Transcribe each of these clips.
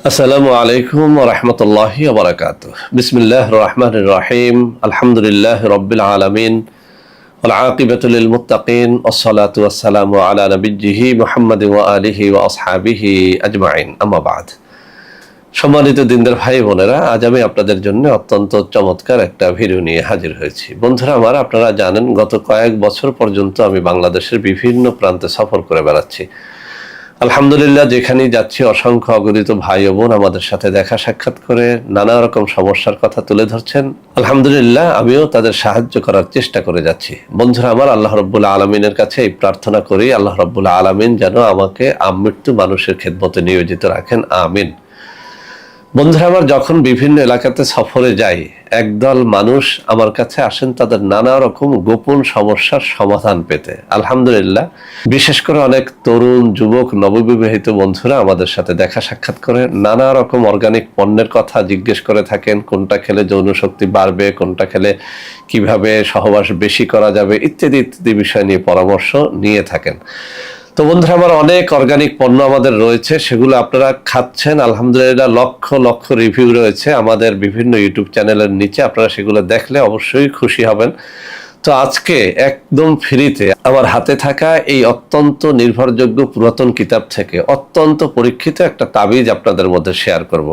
আসসালামু আলাইকুম ওয়া রাহমাতুল্লাহি ওয়া বারাকাতুহু। বিসমিল্লাহির রহমানির রহিম। আলহামদুলিল্লাহি রাব্বিল আলামিন। ওয়াল আকিবাতু লিল মুত্তাকিন। ওয়াসসালাতু ওয়াসসালামু আলা নাবিয়্যিহি মুহাম্মাদিন ওয়া আলিহি ওয়া আসহাবিহি আজমাইন। আম্মা বা'দ। সম্মানিত দিনদার ভাই বোনেরা, আজ আমি আপনাদের জন্য অত্যন্ত চমৎকার একটা ভিডিও নিয়ে হাজির হয়েছি। বন্ধুরা আমার, আপনারা জানেন গত কয়েক বছর পর্যন্ত আমি বাংলাদেশের বিভিন্ন প্রান্তে সফর করে বেড়াচ্ছি। আলহামদুলিল্লাহ, যেখানেই যাচ্ছি অসংখ্য অগণিত ভাই ও বোন আমাদের সাথে দেখা সাক্ষাৎ করে নানা রকম সমস্যার কথা তুলে ধরছেন। আলহামদুলিল্লাহ, আমিও তাদের সাহায্য করার চেষ্টা করে যাচ্ছি। বন্ধুরা আমার, আল্লাহ রাব্বুল আলামিনের কাছে এই প্রার্থনা করি, আল্লাহ রাব্বুল আলামিন যেন আমাকে আমৃত্যু মানুষের খেদমতে নিয়োজিত রাখেন, আমিন। বন্ধুরা আমার, যখন বিভিন্ন এলাকাতে সফরে যাই, একদল মানুষ আমার কাছে আসেন তাদের নানা রকম গোপন সমস্যার সমাধান পেতে। আলহামদুলিল্লাহ, বিশেষ করে অনেক তরুণ যুবক নববিবাহিত বন্ধুরা আমাদের সাথে দেখা সাক্ষাৎ করে নানা রকম অর্গানিক পণ্যের কথা জিজ্ঞেস করে থাকেন। কোনটা খেলে যৌন শক্তি বাড়বে, কোনটা খেলে কিভাবে সহবাস বেশি করা যাবে, ইত্যাদি ইত্যাদি বিষয় নিয়ে পরামর্শ নিয়ে থাকেন। তো বন্ধুরা আমার, অনেক অর্গানিক পণ্য আমাদের রয়েছে, সেগুলো আপনারা খাচ্ছেন। আলহামদুলিল্লাহ, লক্ষ লক্ষ রিভিউ রয়েছে আমাদের বিভিন্ন ইউটিউব চ্যানেলের নিচে, আপনারা সেগুলো দেখলে অবশ্যই খুশি হবেন। তো আজকে একদম ফ্রিতে আমার হাতে থাকা এই অত্যন্ত নির্ভরযোগ্য পুরাতন কিতাব থেকে অত্যন্ত পরীক্ষিত একটা তাবিজ আপনাদের মধ্যে শেয়ার করব।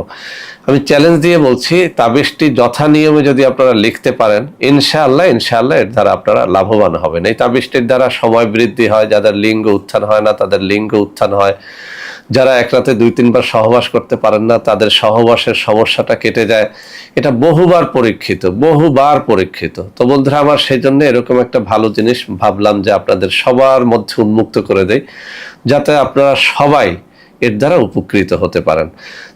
আমি চ্যালেঞ্জ দিয়ে বলছি, তাবিজটি যথা নিয়মে যদি আপনারা লিখতে পারেন, ইনশাআল্লাহ এর দ্বারা আপনারা লাভবান হবেন। এই তাবিজটির দ্বারা সময় বৃদ্ধি হয়, যাদের লিঙ্গ উত্থান হয় না তাদের লিঙ্গ উত্থান হয়, যারা এক রাতে 2-3 বার সহবাস করতে পারেন না তাদের সহবাসের সমস্যাটা কেটে যায়। এটা বহুবার পরীক্ষিত। তো বন্ধুরা আমার, সেই জন্য এরকম একটা ভালো জিনিস ভাবলাম যে আপনাদের সবার মধ্যে উন্মুক্ত করে দেই, যাতে আপনারা সবাই এর দ্বারা উপকৃত হতে পারেন।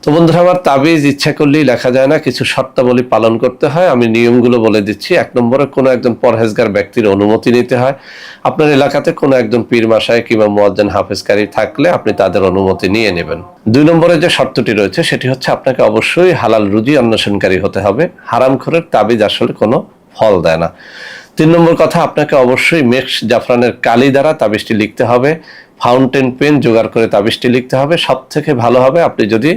তো বন্ধুরা আমার, তাবিজ ইচ্ছা করলেই লেখা যায় না, কিছু শর্তাবলী পালন করতে হয়। আমি নিয়মগুলো বলে দিচ্ছি। 1 নম্বরে কোনো একজন পরহেজগার ব্যক্তির অনুমতি নিতে হয়। আপনার এলাকাতে কোনো একজন পীর মাশায়েখ কিংবা মুয়াজ্জিন হাফেজকারী থাকলে আপনি তাদের অনুমতি নিয়ে নেবেন। 2 নম্বরে যে শর্তটি রয়েছে সেটি হচ্ছে, আপনাকে অবশ্যই হালাল রুজি অন্বেষণকারী হতে হবে। হারামখোরের তাবিজ আসলে কোনো ফল দেয় না। 3 নম্বর কথা, আপনাকে অবশ্যই মেক্স জাফরানের কালি দ্বারা তাবিজটি লিখতে হবে। ফাউন্টেন পেন জোগাড় করে তাবিজটি লিখতে হবে। সব থেকে ভালো হবে আপনি যদি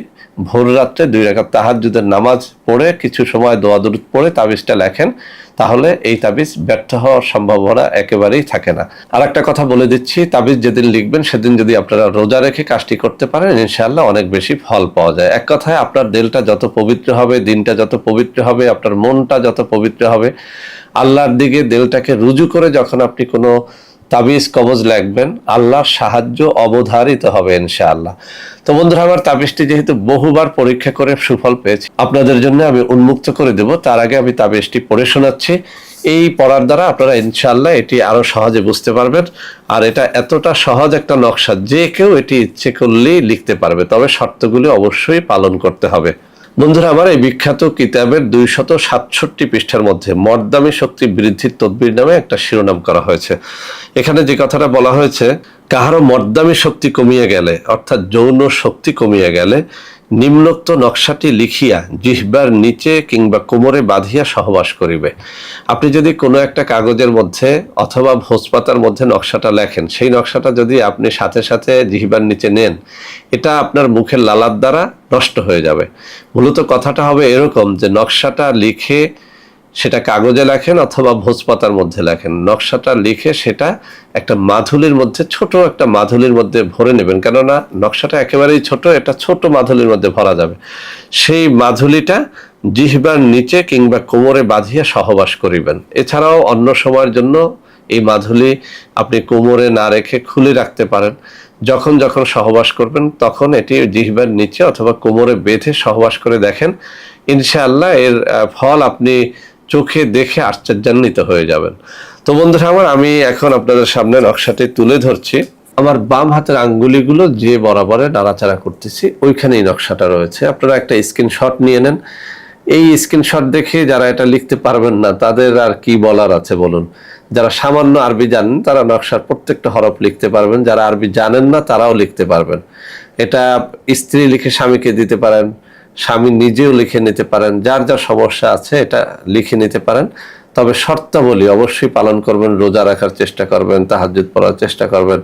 ভোর রাত্রে 2 রাকাত তাহাজ্জুদের নামাজ পড়ে কিছু সময় দোয়া দুরূদ পড়ে তাবিজটা লেখেন, তাহলে এই তাবিজ ব্যর্থ হওয়ার সম্ভাবনা একেবারেই থাকে না। আর একটা কথা বলে দিচ্ছি, তাবিজ যেদিন লিখবেন সেদিন যদি আপনারা রোজা রেখে কাজটি করতে পারেন, ইনশাআল্লাহ অনেক বেশি ফল পাওয়া যায়। এক কথায়, আপনার দিলটা যত পবিত্র হবে, দিনটা যত পবিত্র হবে, আপনার মনটা যত পবিত্র হবে, আল্লাহর দিকে দিলটাকে রুজু করে যখন আপনি কোনো তাবিজ কবজ লিখবেন, আল্লাহর সাহায্য অবধারিত হবে ইনশাআল্লাহ। তো বন্ধুরা আমার, তাবিজটি যেহেতু বহুবার পরীক্ষা করে সুফল পেয়েছি, আপনাদের জন্য আমি উন্মুক্ত করে দেব। তার আগে আমি তাবিজটি পড়ে শোনাচ্ছি। এই পড়ার দ্বারা আপনারা ইনশাআল্লাহ এটি আরো সহজে বুঝতে পারবেন। আর এটা এতটা সহজ একটা নকশা, যে কেউ এটি ইচ্ছে করলেই লিখতে পারবে, তবে শর্তগুলি অবশ্যই পালন করতে হবে। বন্ধুরা আমার, এই বিখ্যাত কিতাবের 267 পৃষ্ঠার মধ্যে মর্দামি শক্তি বৃদ্ধির তদবির নামে একটা শিরোনাম করা হয়েছে। এখানে যে কথাটা বলা হয়েছে, কাহারও মর্দামি শক্তি কমিয়ে গেলে, অর্থাৎ যৌন শক্তি কমিয়ে গেলে, নিম্নোক্ত নকশাটি লিখিয়া জিহ্বার নিচে কিংবা কোমরে বাঁধিয়া সহবাস করিবে। আপনি যদি কোনো একটা কাগজের মধ্যে অথবা ভোজপাতার মধ্যে নকশাটা লেখেন, সেই নকশাটা যদি আপনি সাথে সাথে জিহ্বার নিচে নেন, এটা আপনার মুখের লালার দ্বারা নষ্ট হয়ে যাবে। মূলত কথাটা হবে এরকম যে, নকশাটা লিখে সেটা কাগজে লেখেন অথবা ভোজপাতার মধ্যে লেখেন, নকশাটা লিখে সেটা একটা মাধুলির মধ্যে, ছোট একটা মাধুলির মধ্যে ভরে নেবেন। কেননা নকশাটা একেবারেই ছোট, এটা ছোট মাধুলির মধ্যে ভরা যাবে। সেই মাধুলিটা জিহ্বার নিচে কিংবা কোমরে বাঁধিয়া সহবাস করিবেন। এছাড়াও অন্য সময়ের জন্য এই মাধুলি আপনি কোমরে না রেখে খুলে রাখতে পারেন। যখন যখন সহবাস করবেন তখন এটি জিহ্বার নিচে অথবা কোমরে বেঁধে সহবাস করে দেখেন, ইনশাআল্লাহ এর ফল আপনি চোখে দেখে আশ্চর্যান্বিত হয়ে যাবেন। তো বন্ধুরা আমার, আমি এখন আপনাদের সামনে নকশাটি তুলে ধরছি। আমার বাম হাতের আঙ্গুলিগুলো যে বরাবরে নাড়াচাড়া করতেছি, ওইখানেই নকশাটা রয়েছে। আপনারা একটা স্ক্রিনশট নিয়ে নেন। এই স্ক্রিনশট দেখে যারা এটা লিখতে পারবেন না, তাদের আর কি বলার আছে বলুন। যারা সামান্য আরবি জানেন তারা নকশার প্রত্যেকটা হরফ লিখতে পারবেন, যারা আরবি জানেন না তারাও লিখতে পারবেন। এটা স্ত্রী লিখে স্বামীকে দিতে পারেন, স্বামী নিজেও লিখে নিতে পারেন, যার যা সমস্যা আছে এটা লিখে নিতে পারেন। তবে শর্তাবলী অবশ্যই পালন করবেন, রোজা রাখার চেষ্টা করবেন, তাহাজ্জুদ পড়ার চেষ্টা করবেন,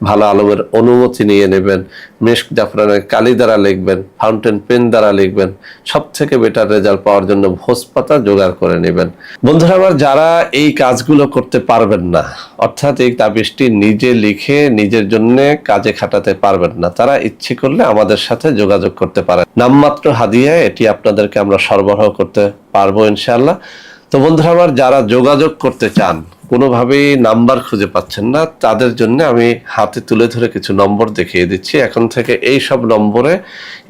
ভালো আলমের অনুমতি নিয়ে নেবেন, মেশক জাফরানের কালি দ্বারা লিখবেন, ফাউন্টেন পেন দ্বারা লিখবেন, সব থেকে বেটার রেজাল্ট পাওয়ার জন্য ভোজ পাতা জোগাড় করে নেবেন। বন্ধুরা আমার, যারা এই কাজগুলো করতে পারবেন না, অর্থাৎ এই তাবিজটি নিজে লিখে নিজের জন্য কাজে খাটাতে পারবেন না, তারা ইচ্ছে করলে আমাদের সাথে যোগাযোগ করতে পারেন। নামমাত্র হাদিয়া এটি আপনাদেরকে আমরা সরবরাহ করতে পারবো ইনশাআল্লাহ। তো বন্ধুরা আমার, যারা যোগাযোগ করতে চান, কোনোভাবেই নাম্বার খুঁজে পাচ্ছেন না, তাদের জন্য আমি হাতে তুলে ধরে কিছু নম্বর দেখিয়ে দিচ্ছি। এখন থেকে এই সব নম্বরে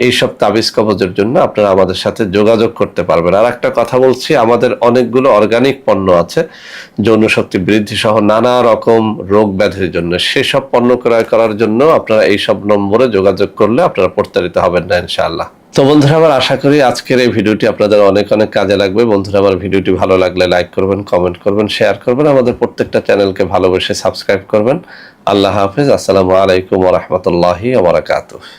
এই সব তাবিজ কবজের জন্য আপনারা আমাদের সাথে যোগাযোগ করতে পারবেন। আর একটা কথা বলছি, আমাদের অনেকগুলো অর্গানিক পণ্য আছে যৌন শক্তি বৃদ্ধি সহ নানা রকম রোগ ব্যাধির জন্য। সেসব পণ্য ক্রয় করার জন্য আপনারা এই সব নম্বরে যোগাযোগ করলে আপনারা প্রতারিত হবেন না ইনশাআল্লাহ। তো বন্ধুরা আমার, আশা করি আজকের এই ভিডিওটি আপনাদের অনেক অনেক কাজে লাগবে। বন্ধুরা আমার, ভিডিওটি ভালো লাগলে লাইক করবেন, কমেন্ট করবেন, শেয়ার করবেন, আমাদের প্রত্যেকটা চ্যানেলকে ভালোবেসে সাবস্ক্রাইব করবেন। আল্লাহ হাফেজ। আসসালামু আলাইকুম ওয়া রাহমাতুল্লাহি ওয়া বারাকাতুহু।